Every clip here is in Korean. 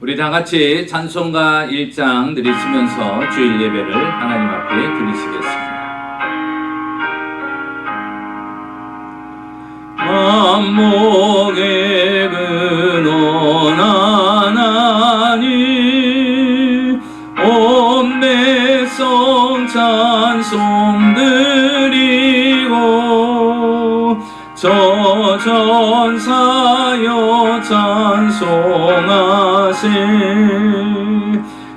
우리 다 같이 찬송가 1장 드리시면서 주일 예배를 하나님 앞에 드리시겠습니다. 만복의 근원 하나님 온 백성 찬송 드리고 저 전사여 찬송하세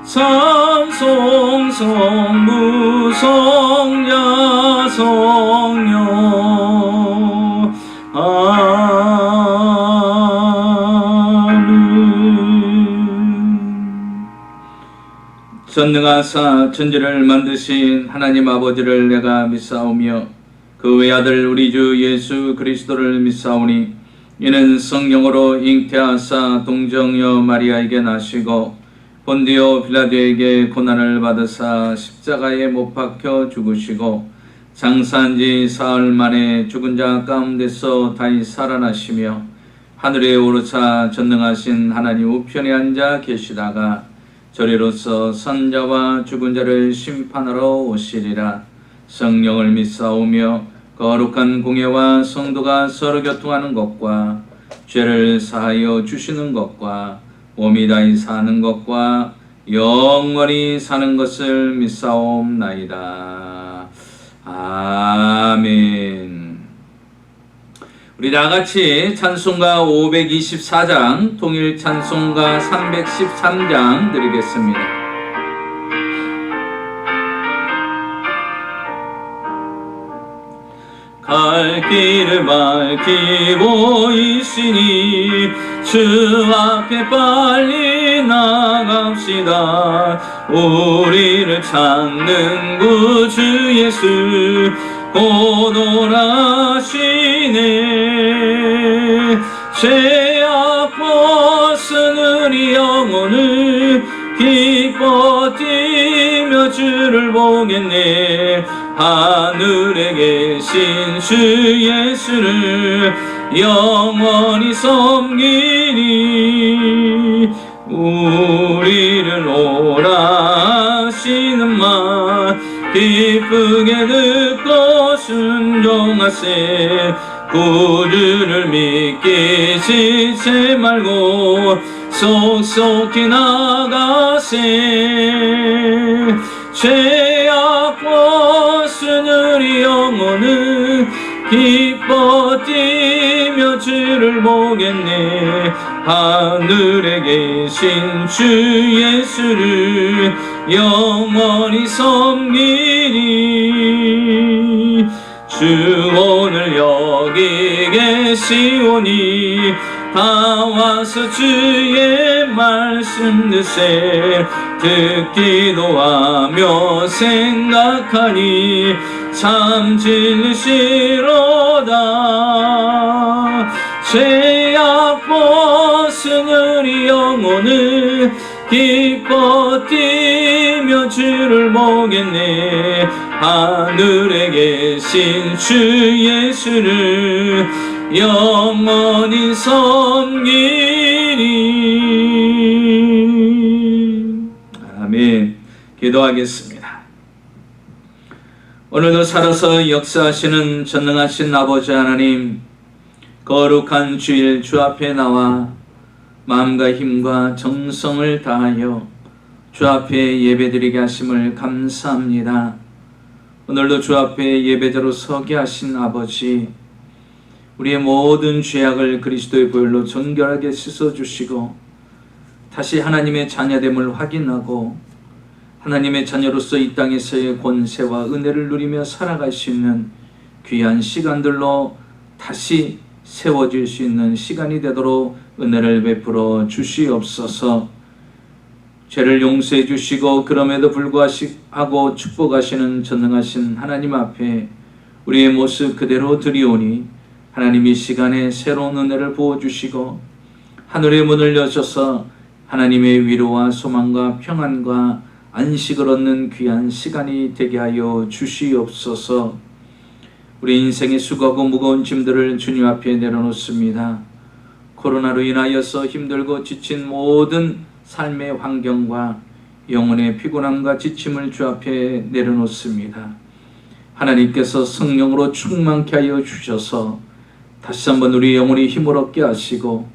찬송 성부 성자 성령 아멘. 전능하사 천지를 만드신 하나님 아버지를 내가 믿사오며 그 외아들 우리 주 예수 그리스도를 믿사오니 이는 성령으로 잉태하사 동정여 마리아에게 나시고 본디오 빌라도에게 고난을 받으사 십자가에 못 박혀 죽으시고 장사한 지 사흘 만에 죽은 자 가운데서 다시 살아나시며 하늘에 오르사 전능하신 하나님 우편에 앉아 계시다가 저리로서 선자와 죽은 자를 심판하러 오시리라. 성령을 믿사오며 거룩한 공예와 성도가 서로 교통하는 것과 죄를 사하여 주시는 것과 몸이 다히 사는 것과 영원히 사는 것을 믿사옵나이다. 아멘. 우리 다같이 찬송가 524장 통일 찬송가 313장 드리겠습니다. 갈 길을 밝히고 있으니 주 앞에 빨리 나갑시다. 우리를 찾는 구주 예수 곧 오라시네. 죄악 벗은 우리 영혼을 기뻐 뛰며 주를 보겠네. 하늘에 계신 주 예수를 영원히 섬기니 우리를 오라 하시는 말 기쁘게 듣고 순종하세. 구주를 믿기 지체 말고 속속히 나가세. 죄악 벗은 우리 영혼은 기뻐 뛰며 주를 보겠네. 하늘에 계신 주 예수를 영원히 섬기니 주 오늘 여기 계시오니 다 와서 주의 말씀 듣세. 듣기도 하며 생각하니 참 진리시로다. 죄악 벗은 우리 영혼은 기뻐 뛰며 주를 보겠네. 하늘에 계신 주 예수를 영원히 섬기니. 아멘. 기도하겠습니다. 오늘도 살아서 역사하시는 전능하신 아버지 하나님, 거룩한 주일 주 앞에 나와 마음과 힘과 정성을 다하여 주 앞에 예배드리게 하심을 감사합니다. 오늘도 주 앞에 예배자로 서게 하신 아버지, 우리의 모든 죄악을 그리스도의 보혈로 정결하게 씻어주시고 다시 하나님의 자녀됨을 확인하고 하나님의 자녀로서 이 땅에서의 권세와 은혜를 누리며 살아갈 수 있는 귀한 시간들로 다시 세워질 수 있는 시간이 되도록 은혜를 베풀어 주시옵소서. 죄를 용서해 주시고 그럼에도 불구하고 축복하시는 전능하신 하나님 앞에 우리의 모습 그대로 드리오니 하나님 이 시간에 새로운 은혜를 부어주시고 하늘의 문을 여셔서 하나님의 위로와 소망과 평안과 안식을 얻는 귀한 시간이 되게 하여 주시옵소서. 우리 인생의 수고하고 무거운 짐들을 주님 앞에 내려놓습니다. 코로나로 인하여서 힘들고 지친 모든 삶의 환경과 영혼의 피곤함과 지침을 주 앞에 내려놓습니다. 하나님께서 성령으로 충만케 하여 주셔서 다시 한번 우리 영혼이 힘을 얻게 하시고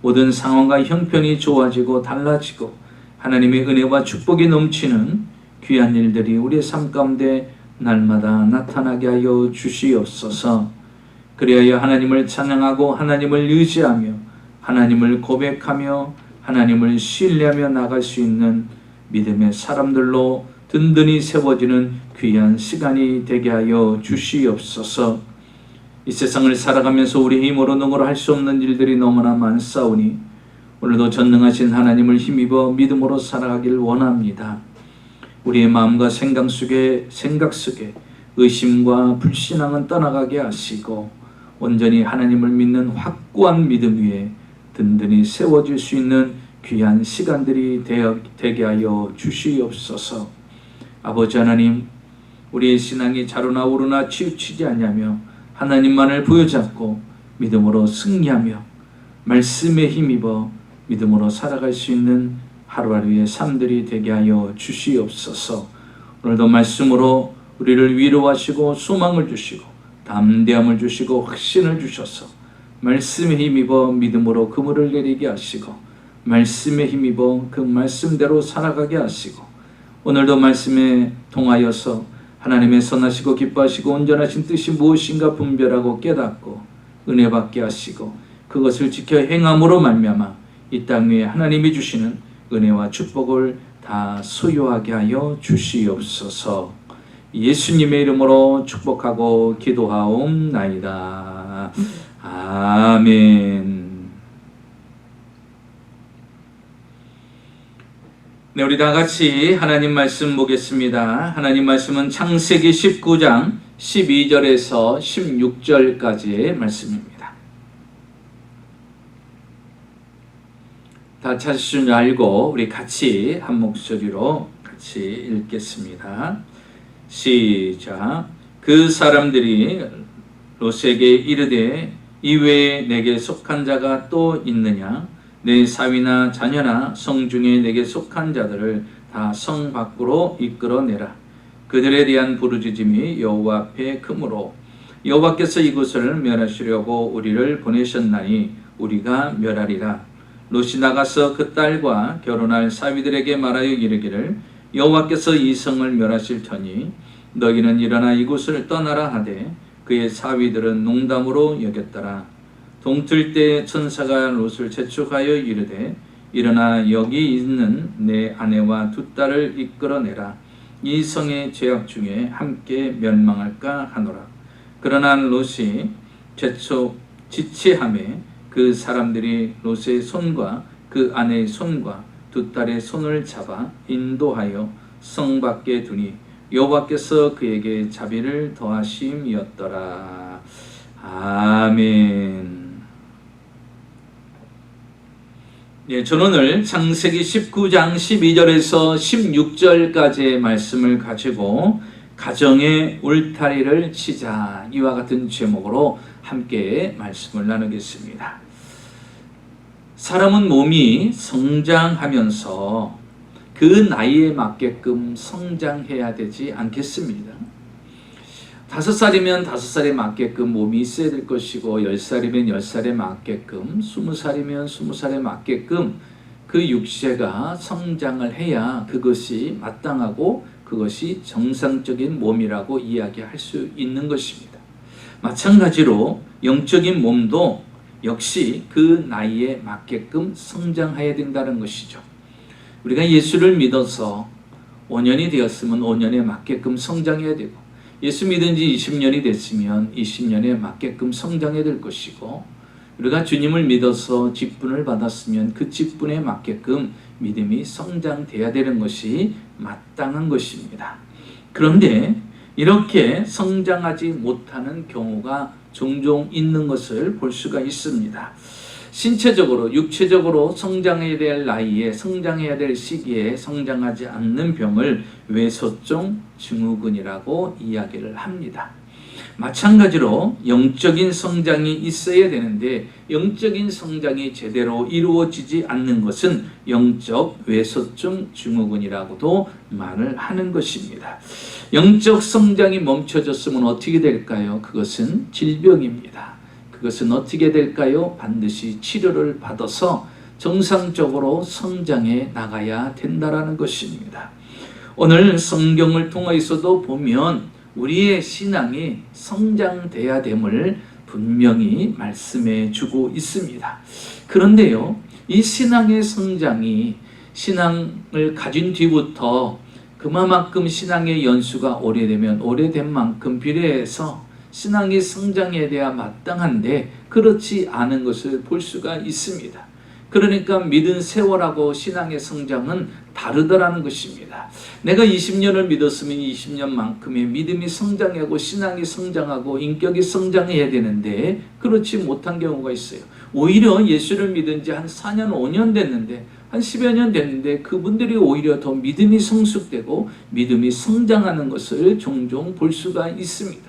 모든 상황과 형편이 좋아지고 달라지고 하나님의 은혜와 축복이 넘치는 귀한 일들이 우리의 삶 가운데 날마다 나타나게 하여 주시옵소서. 그리하여 하나님을 찬양하고 하나님을 의지하며 하나님을 고백하며 하나님을 신뢰하며 나갈 수 있는 믿음의 사람들로 든든히 세워지는 귀한 시간이 되게 하여 주시옵소서. 이 세상을 살아가면서 우리 힘으로 능으로 할 수 없는 일들이 너무나 많사오니 오늘도 전능하신 하나님을 힘입어 믿음으로 살아가길 원합니다. 우리의 마음과 생각 속에 의심과 불신앙은 떠나가게 하시고 온전히 하나님을 믿는 확고한 믿음 위에 든든히 세워질 수 있는 귀한 시간들이 되게 하여 주시옵소서. 아버지 하나님, 우리의 신앙이 자로나 오르나 치우치지 않냐며 하나님만을 부여잡고 믿음으로 승리하며 말씀에 힘입어 믿음으로 살아갈 수 있는 하루하루의 삶들이 되게 하여 주시옵소서. 오늘도 말씀으로 우리를 위로하시고 소망을 주시고 담대함을 주시고 확신을 주셔서 말씀에 힘입어 믿음으로 그물을 내리게 하시고 말씀에 힘입어 그 말씀대로 살아가게 하시고 오늘도 말씀에 통하여서 하나님의 선하시고 기뻐하시고 온전하신 뜻이 무엇인가 분별하고 깨닫고 은혜 받게 하시고 그것을 지켜 행함으로 말미암아 이 땅 위에 하나님이 주시는 은혜와 축복을 다 소유하게 하여 주시옵소서. 예수님의 이름으로 축복하고 기도하옵나이다. 아멘. 네, 우리 다 같이 하나님 말씀 보겠습니다. 하나님 말씀은 창세기 19장 12절에서 16절까지의 말씀입니다. 다 찾으신 줄 알고 우리 같이 한 목소리로 같이 읽겠습니다. 시작. 그 사람들이 롯에게 이르되 이외에 내게 속한 자가 또 있느냐? 내 사위나 자녀나 성 중에 내게 속한 자들을 다 성 밖으로 이끌어내라. 그들에 대한 부르짖음이 여호와 앞에 크므로 여호와께서 이곳을 멸하시려고 우리를 보내셨나니 우리가 멸하리라. 롯이 나가서 그 딸과 결혼할 사위들에게 말하여 이르기를 여호와께서 이 성을 멸하실 터니 너희는 일어나 이곳을 떠나라 하되 그의 사위들은 농담으로 여겼더라. 동틀 때 천사가 롯을 재촉하여 이르되 일어나 여기 있는 내 아내와 두 딸을 이끌어내라. 이 성의 죄악 중에 함께 멸망할까 하노라. 그러나 롯이 지체하매 그 사람들이 롯의 손과 그 아내의 손과 두 딸의 손을 잡아 인도하여 성 밖에 두니 여호와께서 그에게 자비를 더하심이었더라. 아멘. 예, 저는 오늘 창세기 19장 12절에서 16절까지의 말씀을 가지고 가정의 울타리를 치자, 이와 같은 제목으로 함께 말씀을 나누겠습니다. 사람은 몸이 성장하면서 그 나이에 맞게끔 성장해야 되지 않겠습니다. 5살이면 5살에 맞게끔 몸이 있어야 될 것이고 10살이면 10살에 맞게끔 20살이면 20살에 맞게끔 그 육체가 성장을 해야 그것이 마땅하고 그것이 정상적인 몸이라고 이야기할 수 있는 것입니다. 마찬가지로 영적인 몸도 역시 그 나이에 맞게끔 성장해야 된다는 것이죠. 우리가 예수를 믿어서 5년이 되었으면 5년에 맞게끔 성장해야 되고 예수 믿은 지 20년이 됐으면 20년에 맞게끔 성장해야 될 것이고 우리가 주님을 믿어서 직분을 받았으면 그 직분에 맞게끔 믿음이 성장돼야 되는 것이 마땅한 것입니다. 그런데 이렇게 성장하지 못하는 경우가 종종 있는 것을 볼 수가 있습니다. 신체적으로, 육체적으로 성장해야 될 나이에, 성장해야 될 시기에 성장하지 않는 병을 외소증 증후군이라고 이야기를 합니다. 마찬가지로 영적인 성장이 있어야 되는데 영적인 성장이 제대로 이루어지지 않는 것은 영적 외소증 증후군이라고도 말을 하는 것입니다. 영적 성장이 멈춰졌으면 어떻게 될까요? 그것은 질병입니다. 그것은 어떻게 될까요? 반드시 치료를 받아서 정상적으로 성장해 나가야 된다라는 것입니다. 오늘 성경을 통해서도 보면 우리의 신앙이 성장돼야 됨을 분명히 말씀해 주고 있습니다. 그런데요, 이 신앙의 성장이 신앙을 가진 뒤부터 그만큼 신앙의 연수가 오래되면 오래된 만큼 비례해서 신앙의 성장에 대해 마땅한데 그렇지 않은 것을 볼 수가 있습니다. 그러니까 믿은 세월하고 신앙의 성장은 다르더라는 것입니다. 내가 20년을 믿었으면 20년만큼의 믿음이 성장하고 신앙이 성장하고 인격이 성장해야 되는데 그렇지 못한 경우가 있어요. 오히려 예수를 믿은 지 한 4년 5년 됐는데 한 10여 년 됐는데 그분들이 오히려 더 믿음이 성숙되고 믿음이 성장하는 것을 종종 볼 수가 있습니다.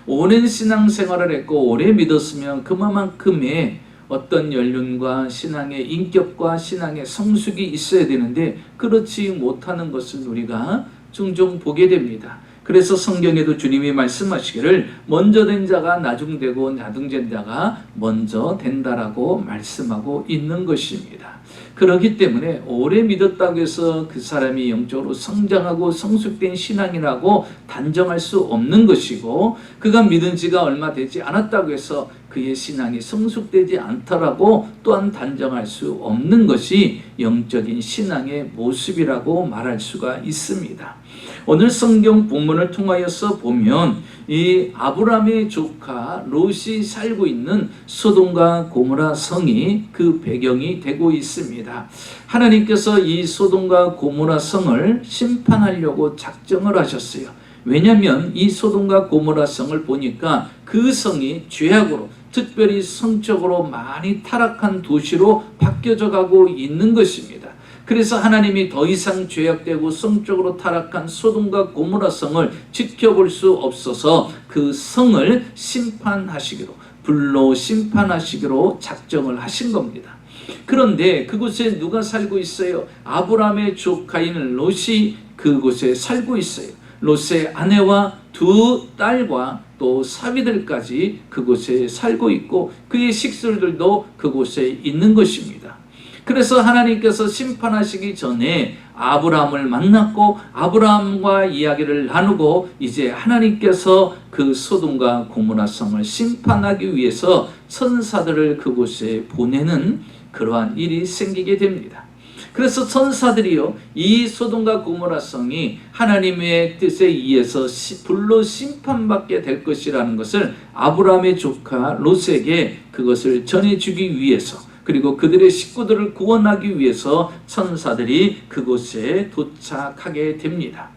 오랜 신앙생활을 했고 오래 믿었으면 그만큼의 어떤 연륜과 신앙의 인격과 신앙의 성숙이 있어야 되는데 그렇지 못하는 것을 우리가 종종 보게 됩니다. 그래서 성경에도 주님이 말씀하시기를 먼저 된 자가 나중되고 나중된 자가 먼저 된다라고 말씀하고 있는 것입니다. 그렇기 때문에 오래 믿었다고 해서 그 사람이 영적으로 성장하고 성숙된 신앙이라고 단정할 수 없는 것이고 그가 믿은 지가 얼마 되지 않았다고 해서 그의 신앙이 성숙되지 않더라고 또한 단정할 수 없는 것이 영적인 신앙의 모습이라고 말할 수가 있습니다. 오늘 성경 본문을 통하여서 보면 이 아브라함의 조카 롯이 살고 있는 소돔과 고모라 성이 그 배경이 되고 있습니다. 하나님께서 이 소돔과 고모라 성을 심판하려고 작정을 하셨어요. 왜냐하면 이 소돔과 고모라 성을 보니까 그 성이 죄악으로 특별히 성적으로 많이 타락한 도시로 바뀌어져 가고 있는 것입니다. 그래서 하나님이 더 이상 죄악되고 성적으로 타락한 소돔과 고모라 성을 지켜볼 수 없어서 그 성을 심판하시기로 불로 심판하시기로 작정을 하신 겁니다. 그런데 그곳에 누가 살고 있어요? 아브라함의 조카인 롯이 그곳에 살고 있어요. 롯의 아내와 두 딸과 또 사위들까지 그곳에 살고 있고 그의 식술들도 그곳에 있는 것입니다. 그래서 하나님께서 심판하시기 전에 아브라함을 만났고 아브라함과 이야기를 나누고 이제 하나님께서 그 소돔과 고모라 성을 심판하기 위해서 천사들을 그곳에 보내는 그러한 일이 생기게 됩니다. 그래서 천사들이요 이 소돔과 고모라 성이 하나님의 뜻에 의해서 불로 심판받게 될 것이라는 것을 아브라함의 조카 롯에게 그것을 전해주기 위해서 그리고 그들의 식구들을 구원하기 위해서 천사들이 그곳에 도착하게 됩니다.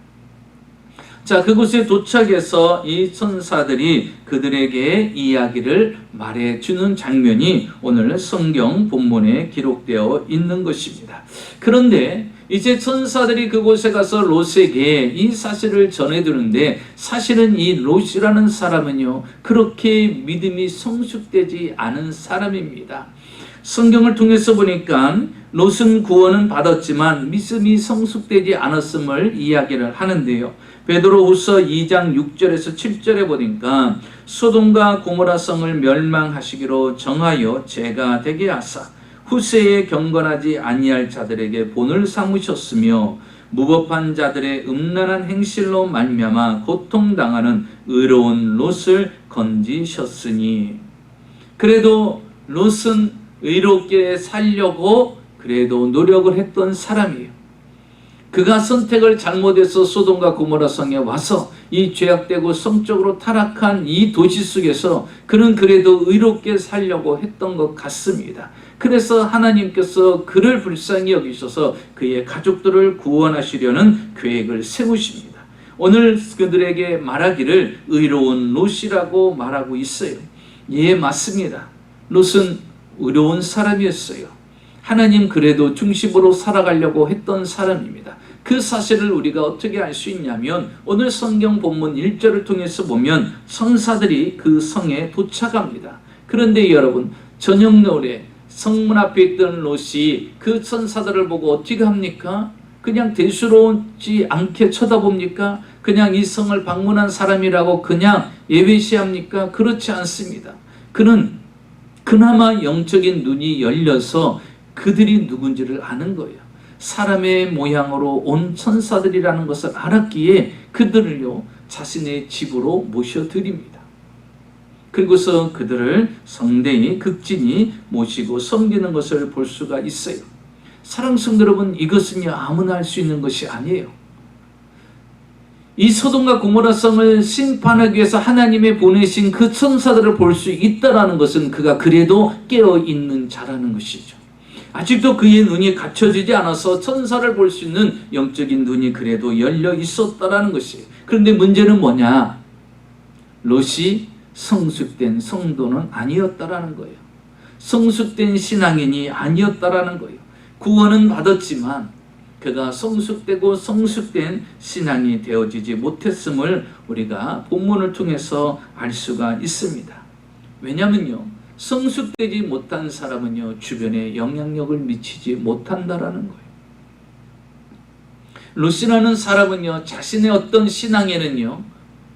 자, 그곳에 도착해서 이 천사들이 그들에게 이야기를 말해주는 장면이 오늘 성경 본문에 기록되어 있는 것입니다. 그런데 이제 천사들이 그곳에 가서 롯에게 이 사실을 전해주는데 사실은 이 롯이라는 사람은요 그렇게 믿음이 성숙되지 않은 사람입니다. 성경을 통해서 보니까 롯은 구원은 받았지만 믿음이 성숙되지 않았음을 이야기를 하는데요. 베드로후서 2장 6절에서 7절에 보니까 소돔과 고모라 성을 멸망하시기로 정하여 죄가 되게 하사 후세에 경건하지 아니할 자들에게 본을 삼으셨으며 무법한 자들의 음란한 행실로 말미암아 고통당하는 의로운 롯을 건지셨으니 그래도 롯은 의롭게 살려고 그래도 노력을 했던 사람이에요. 그가 선택을 잘못해서 소돔과 고모라 성에 와서 이 죄악되고 성적으로 타락한 이 도시 속에서 그는 그래도 의롭게 살려고 했던 것 같습니다. 그래서 하나님께서 그를 불쌍히 여기셔서 그의 가족들을 구원하시려는 계획을 세우십니다. 오늘 그들에게 말하기를 의로운 롯이라고 말하고 있어요. 예, 맞습니다. 롯은 의로운 사람이었어요. 하나님 그래도 중심으로 살아가려고 했던 사람입니다. 그 사실을 우리가 어떻게 알 수 있냐면 오늘 성경 본문 1절을 통해서 보면 천사들이 그 성에 도착합니다. 그런데 여러분, 저녁 노을에 성문 앞에 있던 롯이 그 천사들을 보고 어떻게 합니까? 그냥 대수롭지 않게 쳐다봅니까? 그냥 이 성을 방문한 사람이라고 그냥 예배시합니까? 그렇지 않습니다. 그는 그나마 영적인 눈이 열려서 그들이 누군지를 아는 거예요. 사람의 모양으로 온 천사들이라는 것을 알았기에 그들을요 자신의 집으로 모셔드립니다. 그리고서 그들을 성대히 극진히 모시고 섬기는 것을 볼 수가 있어요. 사랑하는 성도 여러분, 이것은요 아무나 할 수 있는 것이 아니에요. 이 소돔과 고모라 성을 심판하기 위해서 하나님의 보내신 그 천사들을 볼 수 있다라는 것은 그가 그래도 깨어있는 자라는 것이죠. 아직도 그의 눈이 갖춰지지 않아서 천사를 볼 수 있는 영적인 눈이 그래도 열려 있었다라는 것이에요. 그런데 문제는 뭐냐? 롯이 성숙된 성도는 아니었다라는 거예요. 성숙된 신앙인이 아니었다라는 거예요. 구원은 받았지만 그가 성숙되고 성숙된 신앙이 되어지지 못했음을 우리가 본문을 통해서 알 수가 있습니다. 왜냐면요, 성숙되지 못한 사람은요 주변에 영향력을 미치지 못한다라는 거예요. 롯이라는 사람은요 자신의 어떤 신앙에는요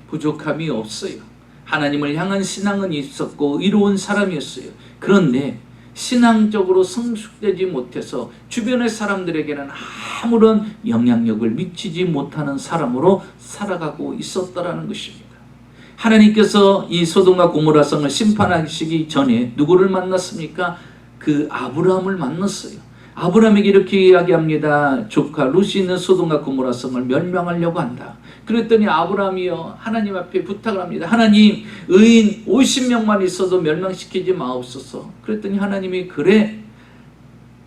부족함이 없어요. 하나님을 향한 신앙은 있었고 의로운 사람이었어요. 그런데 신앙적으로 성숙되지 못해서 주변의 사람들에게는 아무런 영향력을 미치지 못하는 사람으로 살아가고 있었다라는 것입니다. 하나님께서 이 소돔과 고모라 성을 심판하시기 전에 누구를 만났습니까? 그 아브라함을 만났어요. 아브라함에게 이렇게 이야기합니다. 조카 롯이 있는 소돔과 고모라 성을 멸망하려고 한다. 그랬더니 아브라함이요 하나님 앞에 부탁을 합니다. 하나님, 의인 50명만 있어도 멸망시키지 마옵소서. 그랬더니 하나님이 그래,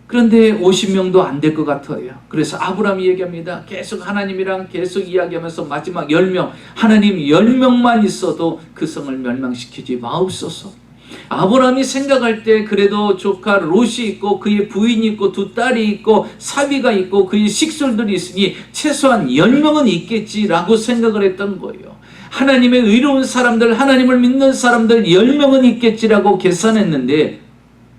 그런데 50명도 안 될 것 같아요. 그래서 아브라함이 얘기합니다. 계속 하나님이랑 계속 이야기하면서 마지막 10명, 하나님 10명만 있어도 그 성을 멸망시키지 마옵소서. 아브라함이 생각할 때 그래도 조카 롯이 있고 그의 부인이 있고 두 딸이 있고 사위가 있고 그의 식솔들이 있으니 최소한 10명은 있겠지라고 생각을 했던 거예요. 하나님의 의로운 사람들, 하나님을 믿는 사람들 10명은 있겠지라고 계산했는데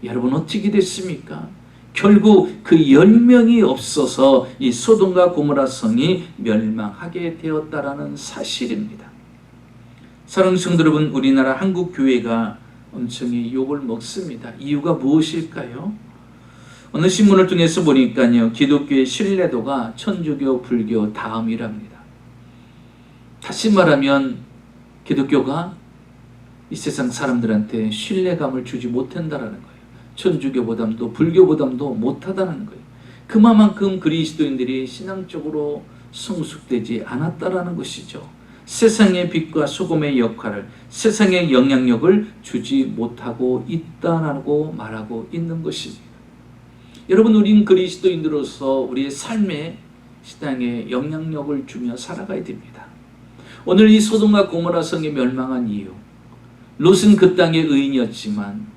여러분 어떻게 됐습니까? 결국 그 10명이 없어서 이 소돔과 고모라 성이 멸망하게 되었다라는 사실입니다. 사랑하는 성도 여러분, 우리나라 한국 교회가 엄청히 욕을 먹습니다. 이유가 무엇일까요? 어느 신문을 통해서 보니까요, 기독교의 신뢰도가 천주교, 불교 다음이랍니다. 다시 말하면 기독교가 이 세상 사람들한테 신뢰감을 주지 못한다라는 거예요. 천주교보다도 불교보다도 못하다는 거예요. 그만큼 그리스도인들이 신앙적으로 성숙되지 않았다라는 것이죠. 세상의 빛과 소금의 역할을, 세상의 영향력을 주지 못하고 있다라고 말하고 있는 것입니다. 여러분, 우린 그리스도인으로서 우리의 삶에 신앙에 영향력을 주며 살아가야 됩니다. 오늘 이 소돔과 고모라 성이 멸망한 이유, 롯은 그 땅의 의인이었지만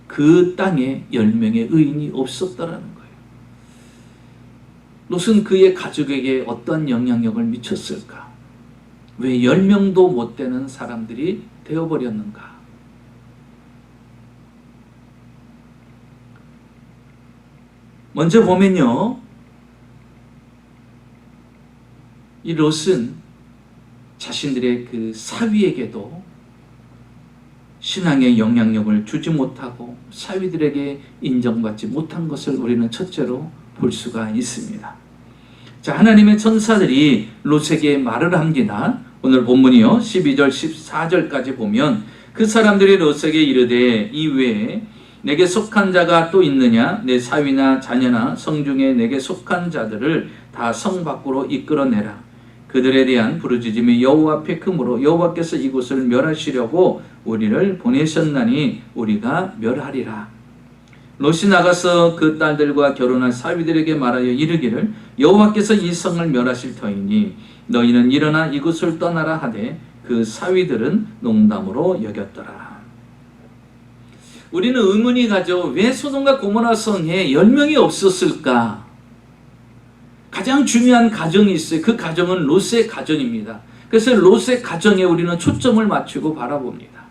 그 땅에 10명의 의인이 없었다라는 거예요. 롯은 그의 가족에게 어떤 영향력을 미쳤을까? 왜 10명도 못 되는 사람들이 되어버렸는가? 먼저 보면요, 이 롯은 자신들의 그 사위에게도 신앙의 영향력을 주지 못하고 사위들에게 인정받지 못한 것을 우리는 첫째로 볼 수가 있습니다. 자, 하나님의 천사들이 롯에게 말을 합니다. 오늘 본문이요 12절 14절까지 보면 그 사람들이 롯에게 이르되 이외에 내게 속한 자가 또 있느냐? 내 사위나 자녀나 성중에 내게 속한 자들을 다 성 밖으로 이끌어내라. 그들에 대한 부르짖음이 여호와 앞에 크므로 여호와께서 이곳을 멸하시려고 우리를 보내셨나니 우리가 멸하리라. 롯이 나가서 그 딸들과 결혼한 사위들에게 말하여 이르기를 여호와께서 이 성을 멸하실 터이니 너희는 일어나 이곳을 떠나라 하되 그 사위들은 농담으로 여겼더라. 우리는 의문이 가죠. 왜 소돔과 고모라 성에 10명이 없었을까? 가장 중요한 가정이 있어요. 그 가정은 롯의 가정입니다. 그래서 롯의 가정에 우리는 초점을 맞추고 바라봅니다.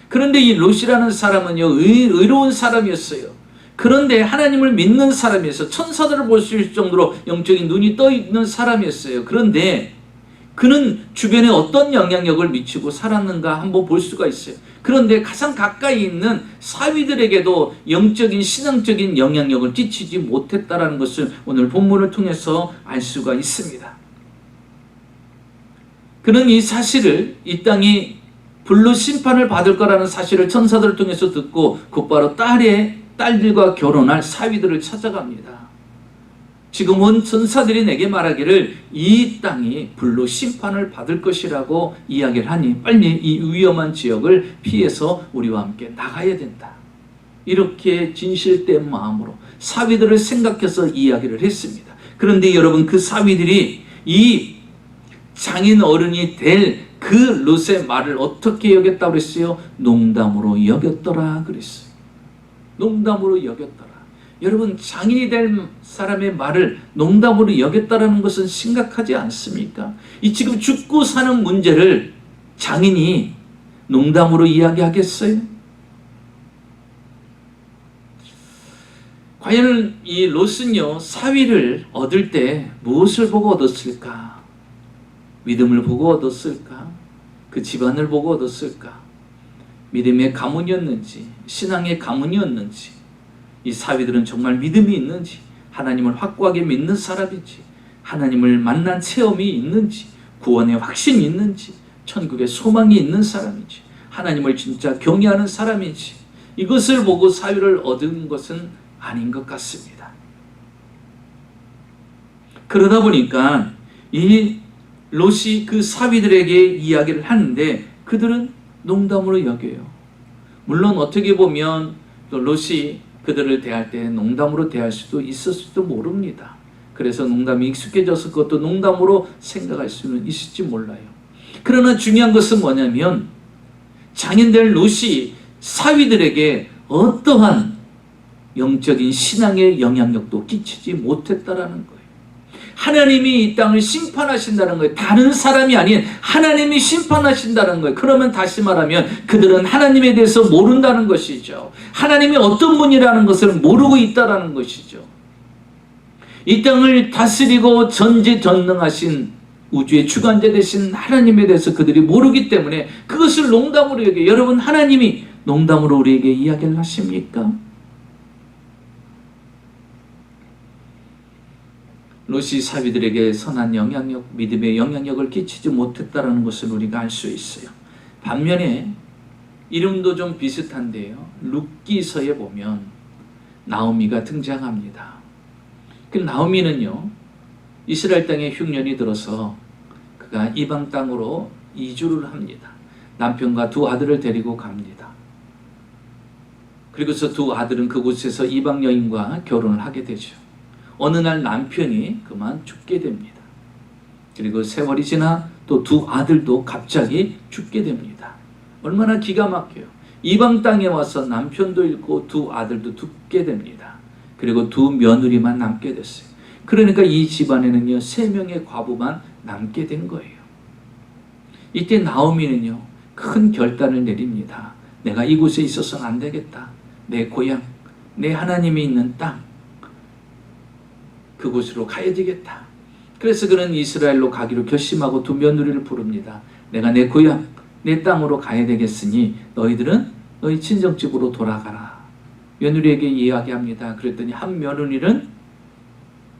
그런데 이 롯이라는 사람은요, 의로운 사람이었어요. 그런데 하나님을 믿는 사람이었어요. 천사들을 볼 수 있을 정도로 영적인 눈이 떠 있는 사람이었어요. 그런데 그는 주변에 어떤 영향력을 미치고 살았는가 한번 볼 수가 있어요. 그런데 가장 가까이 있는 사위들에게도 영적인 신앙적인 영향력을 끼치지 못했다라는 것을 오늘 본문을 통해서 알 수가 있습니다. 그는 이 사실을, 이 땅이 불로 심판을 받을 거라는 사실을 천사들을 통해서 듣고 곧바로 딸들과 결혼할 사위들을 찾아갑니다. 지금 온 천사들이 내게 말하기를 이 땅이 불로 심판을 받을 것이라고 이야기를 하니 빨리 이 위험한 지역을 피해서 우리와 함께 나가야 된다. 이렇게 진실된 마음으로 사위들을 생각해서 이야기를 했습니다. 그런데 여러분, 그 사위들이 이 장인 어른이 될 그 롯의 말을 어떻게 여겼다고 그랬어요? 농담으로 여겼더라 그랬어요. 농담으로 여겼더라. 여러분, 장인이 될 사람의 말을 농담으로 여겼다라는 것은 심각하지 않습니까? 이 지금 죽고 사는 문제를 장인이 농담으로 이야기하겠어요? 과연 이 롯은요, 사위를 얻을 때 무엇을 보고 얻었을까? 믿음을 보고 얻었을까? 그 집안을 보고 얻었을까? 믿음의 가문이었는지, 신앙의 가문이었는지, 이 사위들은 정말 믿음이 있는지, 하나님을 확고하게 믿는 사람인지, 하나님을 만난 체험이 있는지, 구원의 확신이 있는지, 천국의 소망이 있는 사람인지, 하나님을 진짜 경외하는 사람인지, 이것을 보고 사위를 얻은 것은 아닌 것 같습니다. 그러다 보니까 이 롯이 그 사위들에게 이야기를 하는데 그들은 농담으로 여겨요. 물론 어떻게 보면 또 롯이 그들을 대할 때 농담으로 대할 수도 있었을지도 모릅니다. 그래서 농담이 익숙해져서 그것도 농담으로 생각할 수는 있을지 몰라요. 그러나 중요한 것은 뭐냐면 장인될 롯이 사위들에게 어떠한 영적인 신앙의 영향력도 끼치지 못했다라는 거예요. 하나님이 이 땅을 심판하신다는 거예요. 다른 사람이 아닌 하나님이 심판하신다는 거예요. 그러면 다시 말하면 그들은 하나님에 대해서 모른다는 것이죠. 하나님이 어떤 분이라는 것을 모르고 있다는 것이죠. 이 땅을 다스리고 전지전능하신 우주의 주관자 되신 하나님에 대해서 그들이 모르기 때문에 그것을 농담으로 여겨요. 여러분, 하나님이 농담으로 우리에게 이야기를 하십니까? 롯이 사위들에게 선한 영향력, 믿음의 영향력을 끼치지 못했다는 것을 우리가 알 수 있어요. 반면에 이름도 좀 비슷한데요, 룻기서에 보면 나오미가 등장합니다. 그 나오미는요, 이스라엘 땅에 흉년이 들어서 그가 이방 땅으로 이주를 합니다. 남편과 두 아들을 데리고 갑니다. 그리고서 두 아들은 그곳에서 이방 여인과 결혼을 하게 되죠. 어느 날 남편이 그만 죽게 됩니다. 그리고 세월이 지나 또 두 아들도 갑자기 죽게 됩니다. 얼마나 기가 막혀요. 이방 땅에 와서 남편도 잃고 두 아들도 죽게 됩니다. 그리고 두 며느리만 남게 됐어요. 그러니까 이 집안에는요, 3명의 과부만 남게 된 거예요. 이때 나오미는요, 큰 결단을 내립니다. 내가 이곳에 있어서는 안 되겠다. 내 고향, 내 하나님이 있는 땅, 그곳으로 가야 되겠다. 그래서 그는 이스라엘로 가기로 결심하고 두 며느리를 부릅니다. 내가 내 고향, 내 땅으로 가야 되겠으니 너희들은 너희 친정집으로 돌아가라. 며느리에게 이야기합니다. 그랬더니 한 며느리는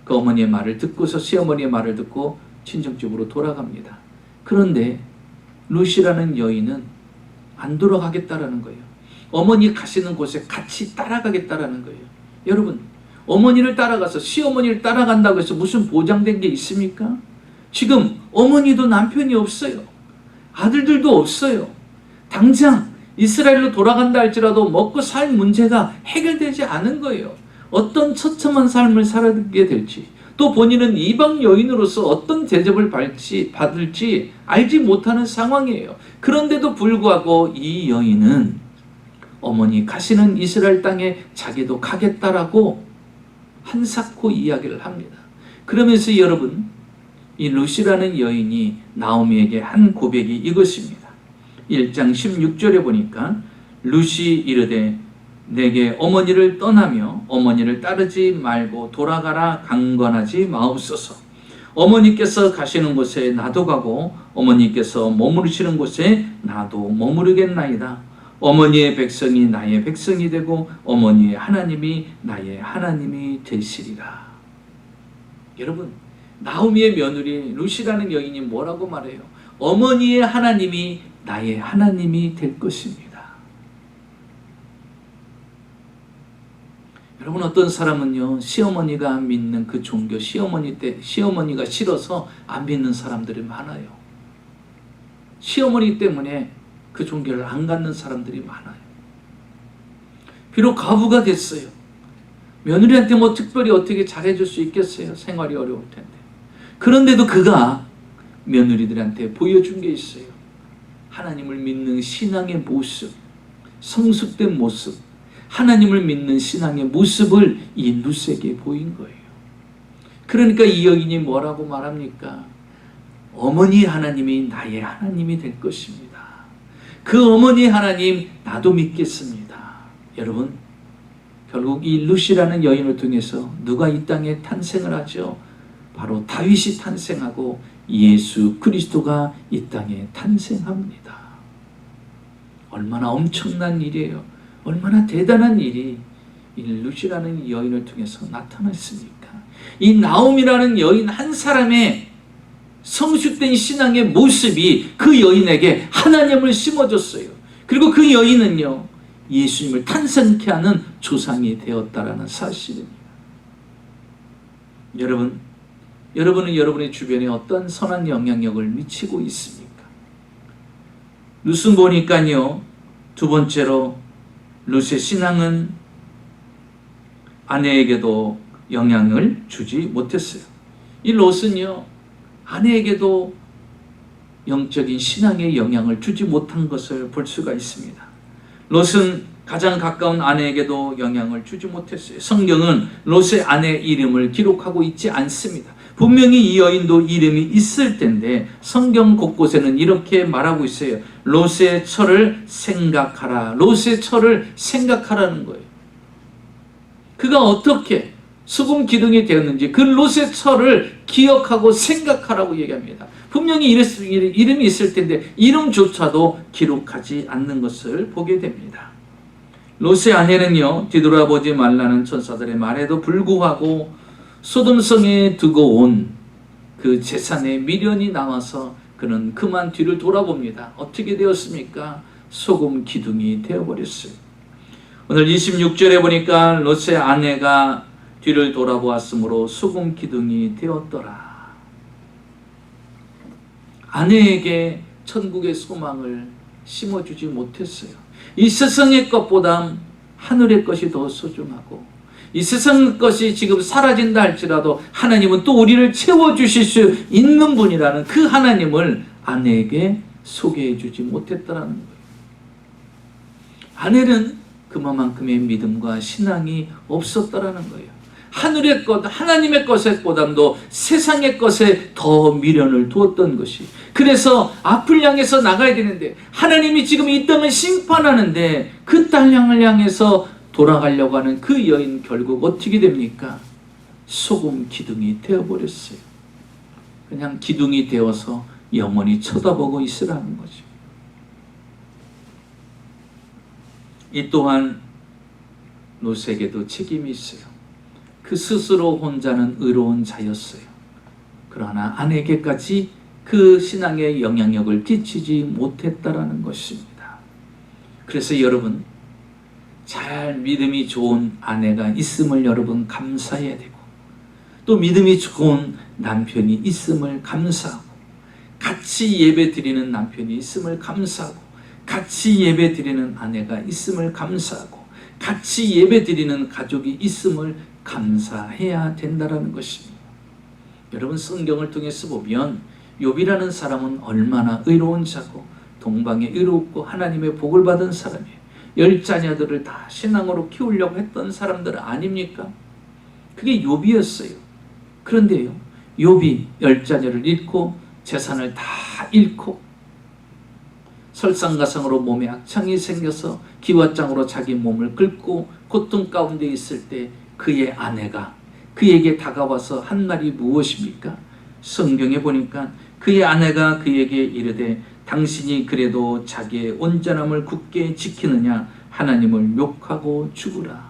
그 어머니의 말을 듣고서 시어머니의 말을 듣고 친정집으로 돌아갑니다. 그런데 룻이라는 여인은 안 돌아가겠다라는 거예요. 어머니 가시는 곳에 같이 따라가겠다라는 거예요. 여러분, 어머니를 따라가서 시어머니를 따라간다고 해서 무슨 보장된 게 있습니까? 지금 어머니도 남편이 없어요. 아들들도 없어요. 당장 이스라엘로 돌아간다 할지라도 먹고 살 문제가 해결되지 않은 거예요. 어떤 처참한 삶을 살게 될지, 또 본인은 이방 여인으로서 어떤 대접을 받을지 알지 못하는 상황이에요. 그런데도 불구하고 이 여인은 어머니 가시는 이스라엘 땅에 자기도 가겠다라고 한사코 이야기를 합니다. 그러면서 여러분, 이 루시라는 여인이 나오미에게 한 고백이 이것입니다. 1장 16절에 보니까 루시 이르되 내게 어머니를 떠나며 어머니를 따르지 말고 돌아가라 강권하지 마옵소서. 어머니께서 가시는 곳에 나도 가고 어머니께서 머무르시는 곳에 나도 머무르겠나이다. 어머니의 백성이 나의 백성이 되고 어머니의 하나님이 나의 하나님이 되시리라. 여러분, 나오미의 며느리 루시라는 여인이 뭐라고 말해요? 어머니의 하나님이 나의 하나님이 될 것입니다. 여러분, 어떤 사람은요, 시어머니가 안 믿는 그 종교, 시어머니가 싫어서 안 믿는 사람들이 많아요. 시어머니 때문에 그 종교를 안 갖는 사람들이 많아요. 비록 과부가 됐어요. 며느리한테 뭐 특별히 어떻게 잘해줄 수 있겠어요? 생활이 어려울 텐데. 그런데도 그가 며느리들한테 보여준 게 있어요. 하나님을 믿는 신앙의 모습, 성숙된 모습, 하나님을 믿는 신앙의 모습을 이 루스에게 보인 거예요. 그러니까 이 여인이 뭐라고 말합니까? 어머니 하나님이 나의 하나님이 될 것입니다. 그 어머니 하나님 나도 믿겠습니다. 여러분, 결국 이 루시라는 여인을 통해서 누가 이 땅에 탄생을 하죠? 바로 다윗이 탄생하고 예수 그리스도가 이 땅에 탄생합니다. 얼마나 엄청난 일이에요. 얼마나 대단한 일이 이 루시라는 여인을 통해서 나타났습니까? 이 나옴이라는 여인 한 사람의 성숙된 신앙의 모습이 그 여인에게 하나님을 심어줬어요. 그리고 그 여인은요, 예수님을 탄생케 하는 조상이 되었다라는 사실입니다. 여러분은 여러분의 주변에 어떤 선한 영향력을 미치고 있습니까? 루스 보니까요, 두 번째로 루스의 신앙은 아내에게도 영향을 주지 못했어요. 이 롯은요, 아내에게도 영적인 신앙에 영향을 주지 못한 것을 볼 수가 있습니다. 롯은 가장 가까운 아내에게도 영향을 주지 못했어요. 성경은 롯의 아내 이름을 기록하고 있지 않습니다. 분명히 이 여인도 이름이 있을 텐데 성경 곳곳에는 이렇게 말하고 있어요. 롯의 처를 생각하라. 롯의 처를 생각하라는 거예요. 그가 어떻게 수금 기둥이 되었는지 그 롯의 처를 기억하고 생각하라고 얘기합니다. 분명히 이름이 있을 텐데 이름조차도 기록하지 않는 것을 보게 됩니다. 롯의 아내는요, 뒤돌아보지 말라는 천사들의 말에도 불구하고 소돔성에 두고 온 그 재산의 미련이 나와서 그는 그만 뒤를 돌아봅니다. 어떻게 되었습니까? 소금 기둥이 되어버렸어요. 오늘 26절에 보니까 롯의 아내가 뒤를 돌아보았으므로 소금 기둥이 되었더라. 아내에게 천국의 소망을 심어주지 못했어요. 이 세상의 것보다 하늘의 것이 더 소중하고, 이 세상 것이 지금 사라진다 할지라도 하나님은 또 우리를 채워주실 수 있는 분이라는 그 하나님을 아내에게 소개해 주지 못했다는 거예요. 아내는 그만큼의 믿음과 신앙이 없었다는 거예요. 하늘의 것, 하나님의 것보다도 세상의 것에 더 미련을 두었던 것이, 그래서 앞을 향해서 나가야 되는데 하나님이 지금 이 땅을 심판하는데 그 땅을 향해서 돌아가려고 하는 그 여인, 결국 어떻게 됩니까? 소금 기둥이 되어버렸어요. 그냥 기둥이 되어서 영원히 쳐다보고 있으라는 거죠. 이 또한 롯에게도 책임이 있어요. 그 스스로 혼자는 의로운 자였어요. 그러나 아내에게까지 그 신앙의 영향력을 끼치지 못했다라는 것입니다. 그래서 여러분, 잘 믿음이 좋은 아내가 있음을 여러분 감사해야 되고, 또 믿음이 좋은 남편이 있음을 감사하고, 같이 예배 드리는 남편이 있음을 감사하고, 같이 예배 드리는 아내가 있음을 감사하고, 같이 예배 드리는 가족이 있음을 감사해야 된다는 것입니다. 여러분, 성경을 통해서 보면 욥이라는 사람은 얼마나 의로운 자고 동방에 의롭고 하나님의 복을 받은 사람이에요. 10자녀들을 다 신앙으로 키우려고 했던 사람들 아닙니까? 그게 욥이었어요. 그런데요, 욥이 10자녀를 잃고 재산을 다 잃고 설상가상으로 몸에 악창이 생겨서 기와장으로 자기 몸을 긁고 고통 가운데 있을 때 그의 아내가 그에게 다가와서 한 말이 무엇입니까? 성경에 보니까 그의 아내가 그에게 이르되 당신이 그래도 자기의 온전함을 굳게 지키느냐 하나님을 욕하고 죽으라.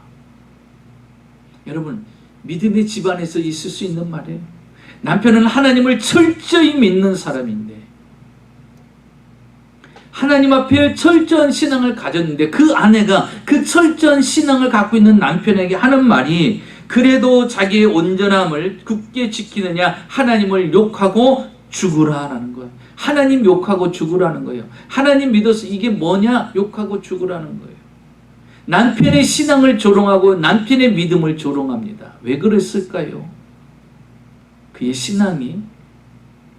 여러분, 믿음의 집안에서 있을 수 있는 말이에요. 남편은 하나님을 철저히 믿는 사람인데 하나님 앞에 철저한 신앙을 가졌는데 그 아내가 그 철저한 신앙을 갖고 있는 남편에게 하는 말이 그래도 자기의 온전함을 굳게 지키느냐 하나님을 욕하고 죽으라라는 거예요. 하나님 욕하고 죽으라는 거예요. 하나님 믿어서 이게 뭐냐? 욕하고 죽으라는 거예요. 남편의 신앙을 조롱하고 남편의 믿음을 조롱합니다. 왜 그랬을까요? 그의 신앙이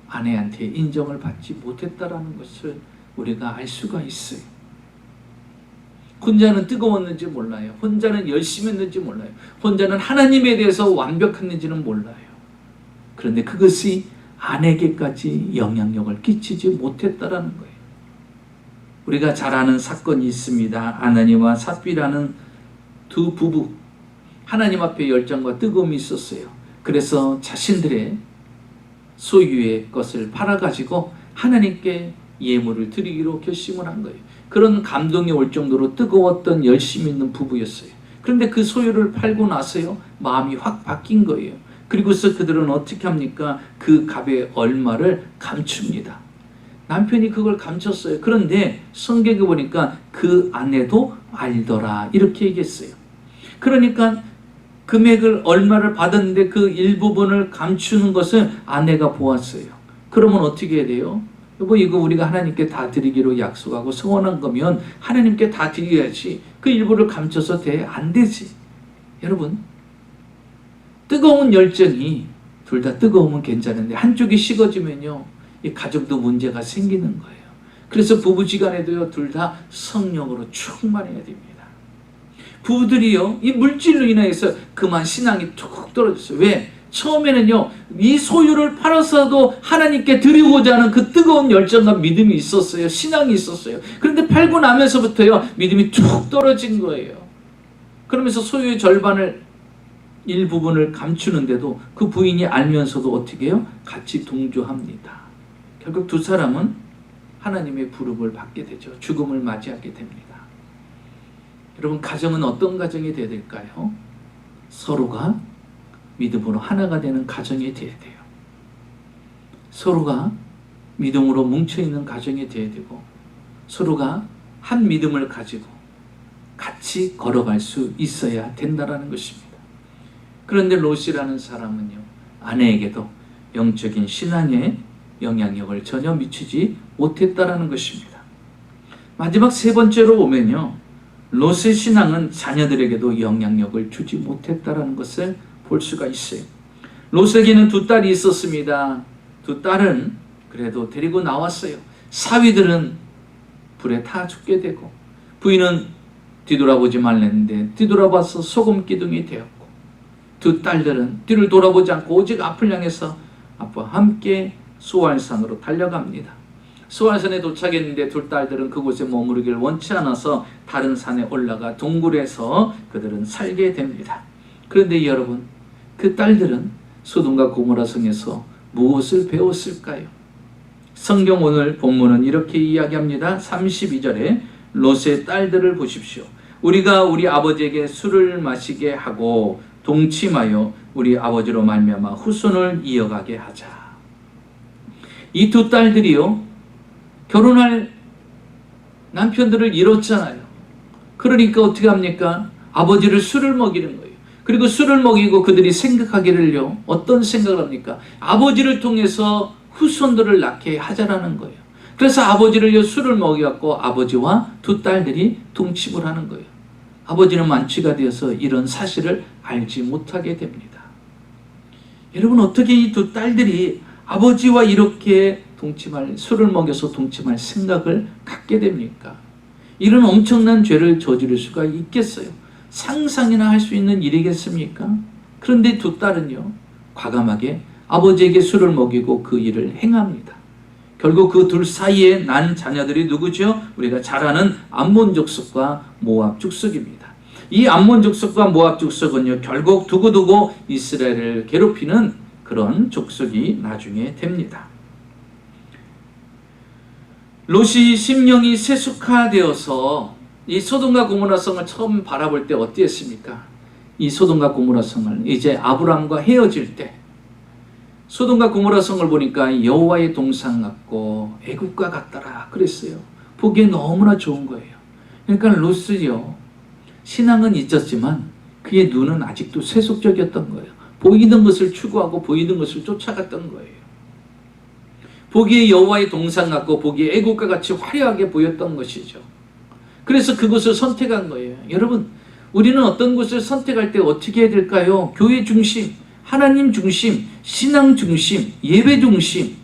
아내한테 인정을 받지 못했다라는 것을 우리가 알 수가 있어요. 혼자는 뜨거웠는지 몰라요. 혼자는 열심히 했는지 몰라요. 혼자는 하나님에 대해서 완벽했는지는 몰라요. 그런데 그것이 아내에게까지 영향력을 끼치지 못했다라는 거예요. 우리가 잘 아는 사건이 있습니다. 아나니와 삽비라는 두 부부, 하나님 앞에 열정과 뜨거움이 있었어요. 그래서 자신들의 소유의 것을 팔아가지고 하나님께 예물을 드리기로 결심을 한 거예요. 그런 감동이 올 정도로 뜨거웠던 열심 있는 부부였어요. 그런데 그 소유를 팔고 나서요, 마음이 확 바뀐 거예요. 그리고서 그들은 어떻게 합니까? 그 값의 얼마를 감춥니다. 남편이 그걸 감췄어요. 그런데 성경에 보니까 그 아내도 알더라 이렇게 얘기했어요. 그러니까 금액을 얼마를 받았는데 그 일부분을 감추는 것을 아내가 보았어요. 그러면 어떻게 해야 돼요? 여보, 이거 우리가 하나님께 다 드리기로 약속하고 서원한 거면 하나님께 다 드려야지. 그 일부를 감춰서 돼? 안 되지. 여러분, 뜨거운 열정이 둘 다 뜨거우면 괜찮은데 한쪽이 식어지면요, 이 가정도 문제가 생기는 거예요. 그래서 부부지간에도요, 둘 다 성령으로 충만해야 됩니다. 부부들이요, 이 물질로 인해서 그만 신앙이 툭 떨어졌어요. 왜? 처음에는요, 이 소유를 팔아서도 하나님께 드리고자 하는 그 뜨거운 열정과 믿음이 있었어요. 신앙이 있었어요. 그런데 팔고 나면서부터요, 믿음이 툭 떨어진 거예요. 그러면서 소유의 절반을 일부분을 감추는데도 그 부인이 알면서도 어떻게 해요? 같이 동조합니다. 결국 두 사람은 하나님의 부름을 받게 되죠. 죽음을 맞이하게 됩니다. 여러분, 가정은 어떤 가정이 되어야 될까요? 서로가 믿음으로 하나가 되는 가정이 되어야 돼요. 서로가 믿음으로 뭉쳐있는 가정이 되어야 되고 서로가 한 믿음을 가지고 같이 걸어갈 수 있어야 된다는 것입니다. 그런데 롯이라는 사람은요, 아내에게도 영적인 신앙에 영향력을 전혀 미치지 못했다는 것입니다. 마지막 세 번째로 보면요, 롯의 신앙은 자녀들에게도 영향력을 주지 못했다는 것을 볼 수가 있어요. 롯에게는 두 딸이 있었습니다. 두 딸은 그래도 데리고 나왔어요. 사위들은 불에 타 죽게 되고 부인은 뒤돌아보지 말랬는데 뒤돌아봐서 소금 기둥이 되었고 두 딸들은 뒤를 돌아보지 않고 오직 앞을 향해서 아빠와 함께 수알산으로 달려갑니다. 수알산에 도착했는데 두 딸들은 그곳에 머무르기를 원치 않아서 다른 산에 올라가 동굴에서 그들은 살게 됩니다. 그런데 여러분, 그 딸들은 소돔과 고모라 성에서 무엇을 배웠을까요? 성경 오늘 본문은 이렇게 이야기합니다. 32절에 롯의 딸들을 보십시오. 우리가 우리 아버지에게 술을 마시게 하고 동침하여 우리 아버지로 말미암아 후손을 이어가게 하자. 이 두 딸들이요, 결혼할 남편들을 잃었잖아요. 그러니까 어떻게 합니까? 아버지를 술을 먹이는 거예요. 그리고 술을 먹이고 그들이 생각하기를요, 어떤 생각을 합니까? 아버지를 통해서 후손들을 낳게 하자라는 거예요. 그래서 아버지를 술을 먹여갖고 아버지와 두 딸들이 동침을 하는 거예요. 아버지는 만취가 되어서 이런 사실을 알지 못하게 됩니다. 여러분, 어떻게 이 두 딸들이 아버지와 이렇게 술을 먹여서 동침할 생각을 갖게 됩니까? 이런 엄청난 죄를 저지를 수가 있겠어요? 상상이나 할 수 있는 일이겠습니까? 그런데 두 딸은요, 과감하게 아버지에게 술을 먹이고 그 일을 행합니다. 결국 그 둘 사이에 난 자녀들이 누구죠? 우리가 잘 아는 암몬 족속과 모압 족속입니다. 이 암몬 족속과 모압 족속은요, 결국 두고두고 이스라엘을 괴롭히는 그런 족속이 나중에 됩니다. 롯이 심령이 세속화되어서 이 소돔과 고모라 성을 처음 바라볼 때 어땠습니까? 이 소돔과 고모라 성을 이제 아브람과 헤어질 때 소돔과 고모라 성을 보니까 여호와의 동상 같고 애국과 같더라 그랬어요. 보기에 너무나 좋은 거예요. 그러니까 롯이요, 신앙은 있었지만 그의 눈은 아직도 세속적이었던 거예요. 보이는 것을 추구하고 보이는 것을 쫓아갔던 거예요. 보기에 여호와의 동상 같고 보기에 애국과 같이 화려하게 보였던 것이죠. 그래서 그것을 선택한 거예요. 여러분, 우리는 어떤 것을 선택할 때 어떻게 해야 될까요? 교회 중심, 하나님 중심, 신앙 중심, 예배 중심,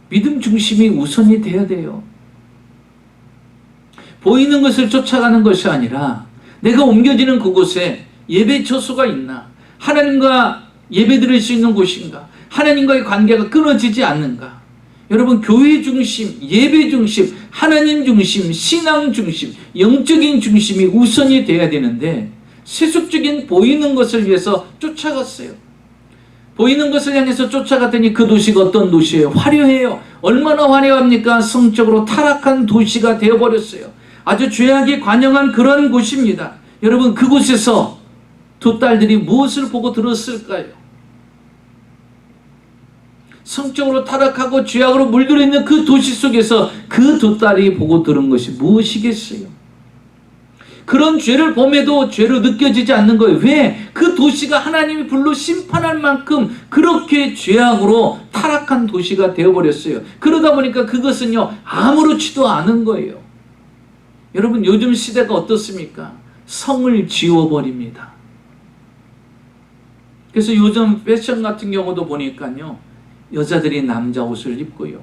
믿음 중심이 우선이 돼야 돼요. 보이는 것을 쫓아가는 것이 아니라 내가 옮겨지는 그곳에 예배 처소가 있나? 하나님과 예배 드릴 수 있는 곳인가? 하나님과의 관계가 끊어지지 않는가? 여러분, 교회 중심, 예배 중심, 하나님 중심, 신앙 중심, 영적인 중심이 우선이 돼야 되는데 세속적인 보이는 것을 위해서 쫓아갔어요. 보이는 것을 향해서 쫓아갔더니 그 도시가 어떤 도시예요? 화려해요. 얼마나 화려합니까? 성적으로 타락한 도시가 되어버렸어요. 아주 죄악이 관영한 그런 곳입니다. 여러분, 그곳에서 두 딸들이 무엇을 보고 들었을까요? 성적으로 타락하고 죄악으로 물들어 있는 그 도시 속에서 그 두 딸이 보고 들은 것이 무엇이겠어요? 그런 죄를 범해도 죄로 느껴지지 않는 거예요. 왜? 그 도시가 하나님이 불로 심판할 만큼 그렇게 죄악으로 타락한 도시가 되어버렸어요. 그러다 보니까 그것은요, 아무렇지도 않은 거예요. 여러분, 요즘 시대가 어떻습니까? 성을 지워버립니다. 그래서 요즘 패션 같은 경우도 보니까요, 여자들이 남자 옷을 입고요,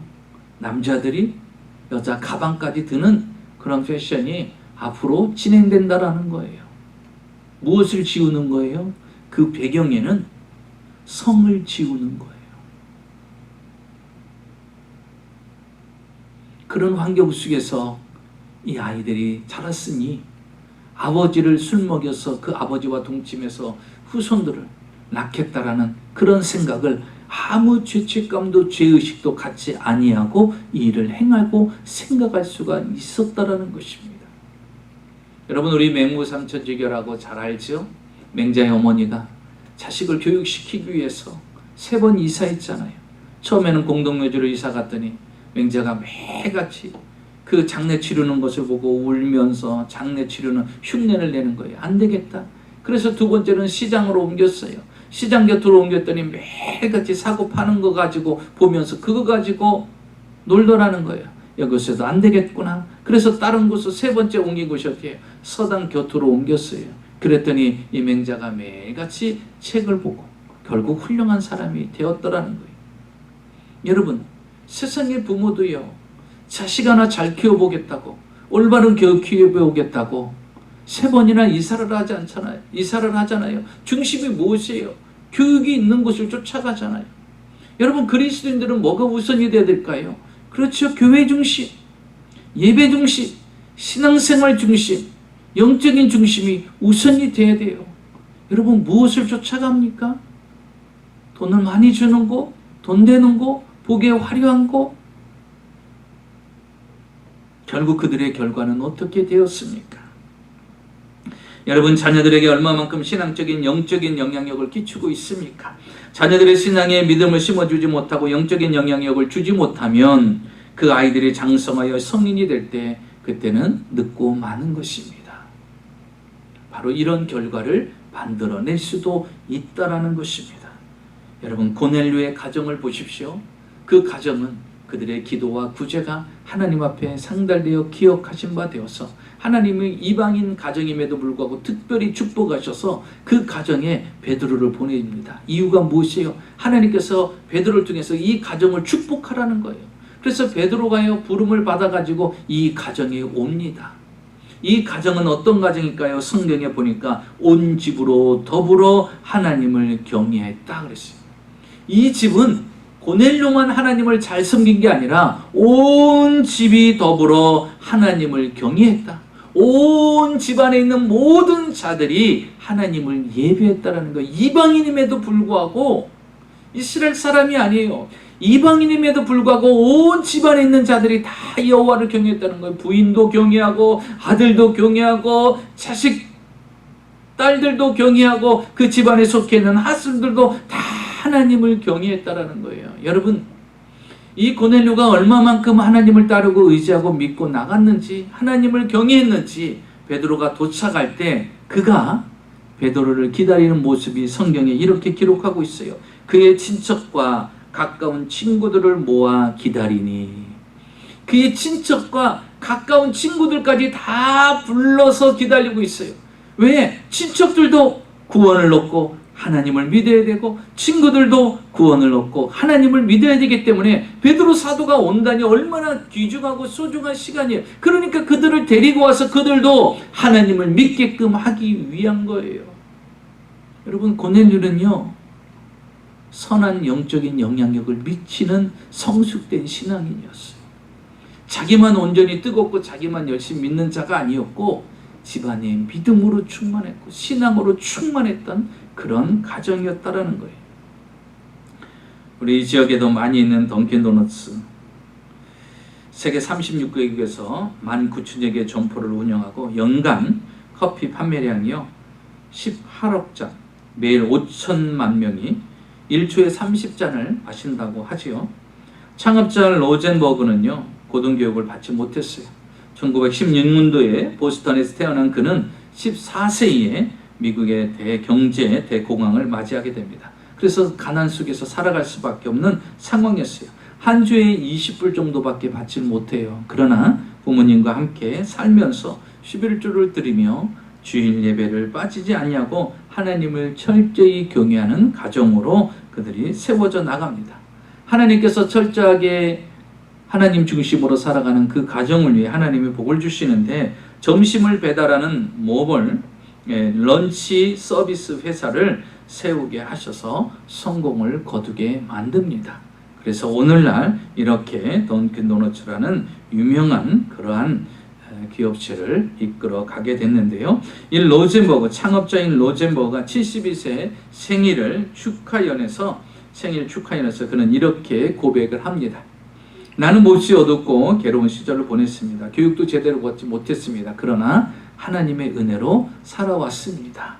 남자들이 여자 가방까지 드는 그런 패션이 앞으로 진행된다라는 거예요. 무엇을 지우는 거예요? 그 배경에는 성을 지우는 거예요. 그런 환경 속에서 이 아이들이 자랐으니 아버지를 술 먹여서 그 아버지와 동침해서 후손들을 낳겠다라는 그런 생각을 아무 죄책감도 죄의식도 갖지 아니하고 이 일을 행하고 생각할 수가 있었다라는 것입니다. 여러분, 우리 맹모 삼천지교라고 잘 알죠? 맹자의 어머니가 자식을 교육시키기 위해서 3번 이사했잖아요. 처음에는 공동묘지로 이사 갔더니 맹자가 매같이 그 장례 치르는 것을 보고 울면서 장례 치르는 흉내를 내는 거예요. 안 되겠다. 그래서 두 번째는 시장으로 옮겼어요. 시장 곁으로 옮겼더니 매일같이 사고 파는 거 가지고 보면서 그거 가지고 놀더라는 거예요. 여기서도 안 되겠구나. 그래서 다른 곳으로 3번째 옮긴 곳이 어디예요? 서당 곁으로 옮겼어요. 그랬더니 이 맹자가 매일같이 책을 보고 결국 훌륭한 사람이 되었더라는 거예요. 여러분, 세상의 부모도요, 자식 하나 잘 키워보겠다고, 올바른 교육 키워보겠다고 3번이나 이사를 하잖아요. 중심이 무엇이에요? 교육이 있는 곳을 쫓아가잖아요. 여러분, 그리스도인들은 뭐가 우선이 되어야 될까요? 그렇죠. 교회 중심, 예배 중심, 신앙생활 중심, 영적인 중심이 우선이 돼야 돼요. 여러분, 무엇을 쫓아갑니까? 돈을 많이 주는 거, 돈 되는 거, 보기에 화려한 거. 결국 그들의 결과는 어떻게 되었습니까? 여러분, 자녀들에게 얼마만큼 신앙적인 영적인 영향력을 끼치고 있습니까? 자녀들의 신앙에 믿음을 심어주지 못하고 영적인 영향력을 주지 못하면 그 아이들이 장성하여 성인이 될 때 그때는 늦고 마는 것입니다. 바로 이런 결과를 만들어낼 수도 있다라는 것입니다. 여러분, 고넬료의 가정을 보십시오. 그 가정은 그들의 기도와 구제가 하나님 앞에 상달되어 기억하신 바 되어서 하나님의 이방인 가정임에도 불구하고 특별히 축복하셔서 그 가정에 베드로를 보냅니다. 이유가 무엇이에요? 하나님께서 베드로를 통해서 이 가정을 축복하라는 거예요. 그래서 베드로가요, 부름을 받아가지고 이 가정에 옵니다. 이 가정은 어떤 가정일까요? 성경에 보니까 온 집으로 더불어 하나님을 경외했다 그랬어요. 이 집은 고넬료만 하나님을 잘 섬긴 게 아니라 온 집이 더불어 하나님을 경외했다. 온 집안에 있는 모든 자들이 하나님을 예배했다라는 거예요. 이방인임에도 불구하고, 이스라엘 사람이 아니에요. 이방인임에도 불구하고 온 집안에 있는 자들이 다 여호와를 경외했다는 거예요. 부인도 경외하고, 아들도 경외하고, 자식 딸들도 경외하고, 그 집안에 속해 있는 하슬들도 다 하나님을 경외했다라는 거예요. 여러분, 이 고넬료가 얼마만큼 하나님을 따르고 의지하고 믿고 나갔는지, 하나님을 경외했는지, 베드로가 도착할 때 그가 베드로를 기다리는 모습이 성경에 이렇게 기록하고 있어요. 그의 친척과 가까운 친구들을 모아 기다리니, 그의 친척과 가까운 친구들까지 다 불러서 기다리고 있어요. 왜? 친척들도 구원을 얻고 하나님을 믿어야 되고, 친구들도 구원을 얻고 하나님을 믿어야 되기 때문에 베드로 사도가 온다니 얼마나 귀중하고 소중한 시간이에요. 그러니까 그들을 데리고 와서 그들도 하나님을 믿게끔 하기 위한 거예요. 여러분, 고넬료는요, 선한 영적인 영향력을 미치는 성숙된 신앙인이었어요. 자기만 온전히 뜨겁고 자기만 열심히 믿는 자가 아니었고, 집안에 믿음으로 충만했고 신앙으로 충만했던 그런 가정이었다라는 거예요. 우리 지역에도 많이 있는 던킨도너츠, 세계 36개국에서 19,000여 개 점포를 운영하고 연간 커피 판매량이요 18억 잔, 매일 5천만 명이 1초에 30잔을 마신다고 하지요. 창업자 로젠버그는요 고등교육을 받지 못했어요. 1916년도에 보스턴에서 태어난 그는 14세에 미국의 대경제 대공황을 맞이하게 됩니다. 그래서 가난 속에서 살아갈 수밖에 없는 상황이었어요. 한 주에 20불 정도밖에 받지 못해요. 그러나 부모님과 함께 살면서 11조를 드리며 주일 예배를 빠지지 아니하고 하나님을 철저히 경외하는 가정으로 그들이 세워져 나갑니다. 하나님께서 철저하게 하나님 중심으로 살아가는 그 가정을 위해 하나님이 복을 주시는데, 점심을 배달하는 모벌 런치 서비스 회사를 세우게 하셔서 성공을 거두게 만듭니다. 그래서 오늘날 이렇게 던킨도너츠라는 유명한 그러한 기업체를 이끌어 가게 됐는데요. 이 로젠버그, 창업자인 로젠버그가 72세 생일 축하연에서 그는 이렇게 고백을 합니다. 나는 몹시 어둡고 괴로운 시절을 보냈습니다. 교육도 제대로 받지 못했습니다. 그러나 하나님의 은혜로 살아왔습니다.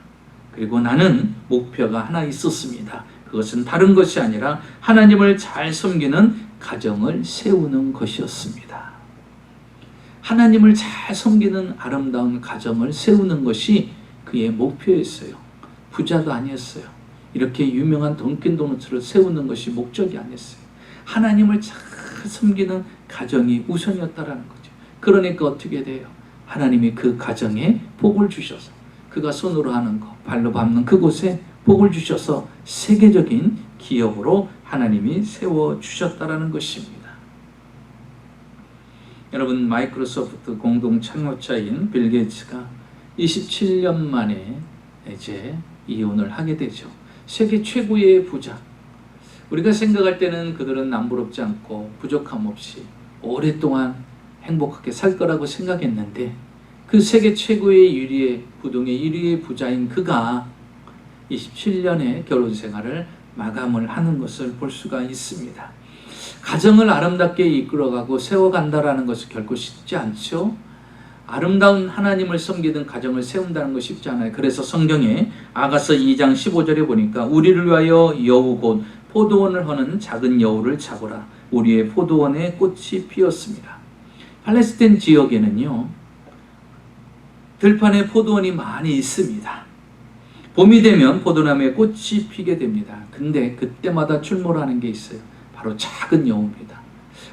그리고 나는 목표가 하나 있었습니다. 그것은 다른 것이 아니라 하나님을 잘 섬기는 가정을 세우는 것이었습니다. 하나님을 잘 섬기는 아름다운 가정을 세우는 것이 그의 목표였어요. 부자도 아니었어요. 이렇게 유명한 던킨도너츠를 세우는 것이 목적이 아니었어요. 하나님을 잘 섬기는 가정이 우선이었다라는 거죠. 그러니까 어떻게 돼요? 하나님이 그 가정에 복을 주셔서, 그가 손으로 하는 것, 발로 밟는 그곳에 복을 주셔서 세계적인 기업으로 하나님이 세워주셨다라는 것입니다. 여러분, 마이크로소프트 공동 창업자인 빌 게이츠가 27년 만에 이제 이혼을 하게 되죠. 세계 최고의 부자. 우리가 생각할 때는 그들은 남부럽지 않고 부족함 없이 오랫동안 행복하게 살 거라고 생각했는데, 그 세계 최고의 유리의 부동의 1위의 부자인 그가 27년의 결혼 생활을 마감을 하는 것을 볼 수가 있습니다. 가정을 아름답게 이끌어가고 세워간다라는 것은 결코 쉽지 않죠. 아름다운 하나님을 섬기는 가정을 세운다는 것이 쉽지 않아요. 그래서 성경에 아가서 2장 15절에 보니까 우리를 위하여 여우 곧 포도원을 허는 작은 여우를 잡으라. 우리의 포도원에 꽃이 피었습니다. 팔레스타인 지역에는요 들판에 포도원이 많이 있습니다. 봄이 되면 포도나무에 꽃이 피게 됩니다. 근데 그때마다 출몰하는 게 있어요. 바로 작은 여우입니다.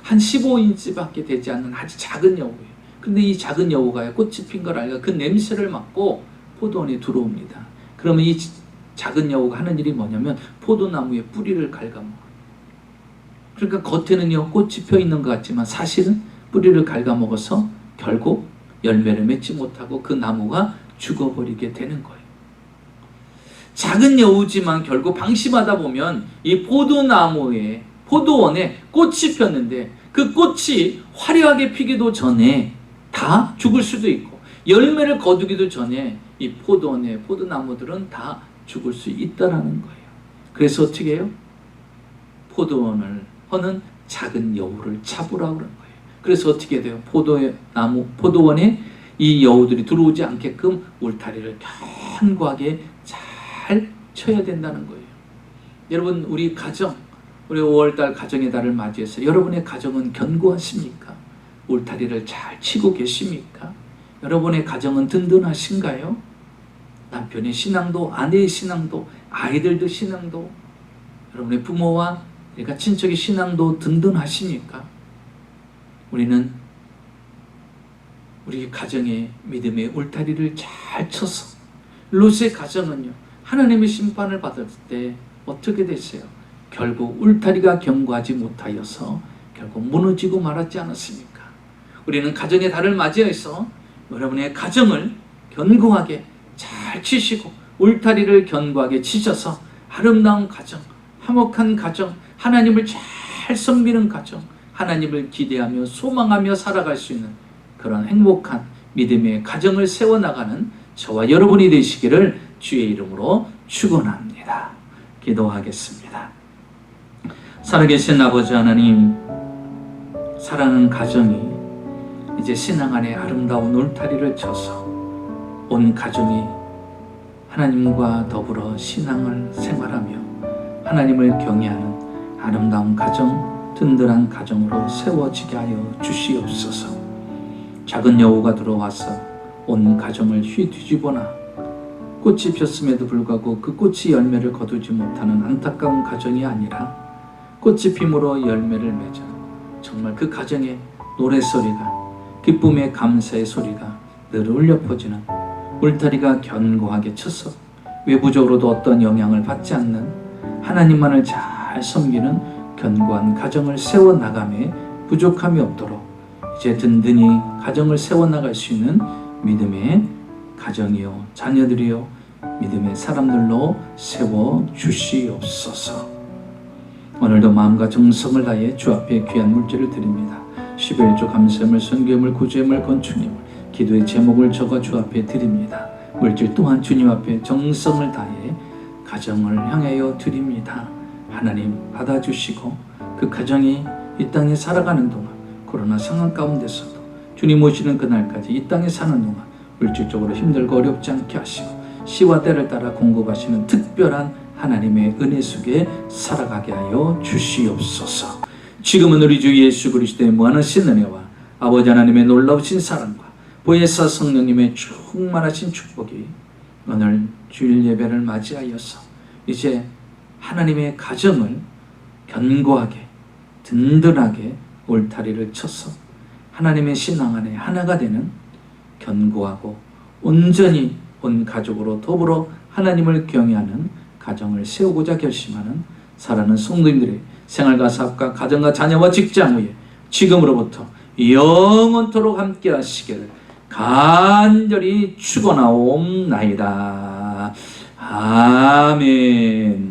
한 15인치밖에 되지 않는 아주 작은 여우예요. 근데 이 작은 여우가 꽃이 핀 걸 알고 그 냄새를 맡고 포도원에 들어옵니다. 그러면 이 작은 여우가 하는 일이 뭐냐면 포도나무의 뿌리를 갉아먹어요. 그러니까 겉에는요 꽃이 펴 있는 것 같지만 사실은 뿌리를 갉아먹어서 결국 열매를 맺지 못하고 그 나무가 죽어버리게 되는 거예요. 작은 여우지만 결국 방심하다 보면 이 포도원에 꽃이 폈는데 그 꽃이 화려하게 피기도 전에 다 죽을 수도 있고 열매를 거두기도 전에 이 포도원의 포도나무들은 다 죽을 수 있다라는 거예요. 그래서 어떻게 해요? 포도원을 허는 작은 여우를 잡으라고 그런 거예요. 그래서 어떻게 돼요? 포도원에 이 여우들이 들어오지 않게끔 울타리를 견고하게 잘 쳐야 된다는 거예요. 여러분, 우리 5월달 가정의 달을 맞이해서 여러분의 가정은 견고하십니까? 울타리를 잘 치고 계십니까? 여러분의 가정은 든든하신가요? 남편의 신앙도, 아내의 신앙도, 아이들도 신앙도, 여러분의 부모와 그러니까 친척의 신앙도 든든하십니까? 우리는 우리 가정의 믿음의 울타리를 잘 쳐서, 롯의 가정은요, 하나님의 심판을 받을 때 어떻게 됐어요? 결국 울타리가 견고하지 못하여서 결국 무너지고 말았지 않았습니까? 우리는 가정의 달을 맞이해서 여러분의 가정을 견고하게 잘 치시고 울타리를 견고하게 치셔서 아름다운 가정, 화목한 가정, 하나님을 잘 섬기는 가정, 하나님을 기대하며 소망하며 살아갈 수 있는 그런 행복한 믿음의 가정을 세워나가는 저와 여러분이 되시기를 주의 이름으로 축원합니다. 기도하겠습니다. 살아계신 아버지 하나님, 사랑하는 가정이 이제 신앙 안에 아름다운 울타리를 쳐서 온 가정이 하나님과 더불어 신앙을 생활하며 하나님을 경외하는 아름다운 가정, 든든한 가정으로 세워지게 하여 주시옵소서. 작은 여우가 들어와서 온 가정을 휘뒤집어나 꽃이 폈음에도 불구하고 그 꽃이 열매를 거두지 못하는 안타까운 가정이 아니라 꽃이 핌으로 열매를 맺어 정말 그 가정에 노랫소리가, 기쁨의 감사의 소리가 늘 울려 퍼지는 울타리가 견고하게 쳐서 외부적으로도 어떤 영향을 받지 않는 하나님만을 잘 섬기는 견고한 가정을 세워나감에 부족함이 없도록 이제 든든히 가정을 세워나갈 수 있는 믿음의 가정이요 자녀들이요 믿음의 사람들로 세워주시옵소서. 오늘도 마음과 정성을 다해 주 앞에 귀한 물질을 드립니다. 11조 감사함을, 선교함을, 구제함을, 건축님을, 기도의 제목을 적어 주 앞에 드립니다. 물질 또한 주님 앞에 정성을 다해 가정을 향하여 드립니다. 하나님 받아주시고 그 가정이 이 땅에 살아가는 동안 코로나 상황 가운데서도 주님 오시는 그날까지 이 땅에 사는 동안 물질적으로 힘들고 어렵지 않게 하시고 시와 때를 따라 공급하시는 특별한 하나님의 은혜 속에 살아가게 하여 주시옵소서. 지금은 우리 주 예수 그리스도의 무한하신 은혜와 아버지 하나님의 놀라우신 사랑과 보혜사 성령님의 충만하신 축복이 오늘 주일 예배를 맞이하여서 이제 하나님의 가정을 견고하게 든든하게 울타리를 쳐서 하나님의 신앙 안에 하나가 되는 견고하고 온전히 온 가족으로 더불어 하나님을 경외하는 가정을 세우고자 결심하는 사랑하는 성도님들의 생활과 사업과 가정과 자녀와 직장 위에 지금으로부터 영원토록 함께 하시기를 간절히 축원하옵나이다. 아멘.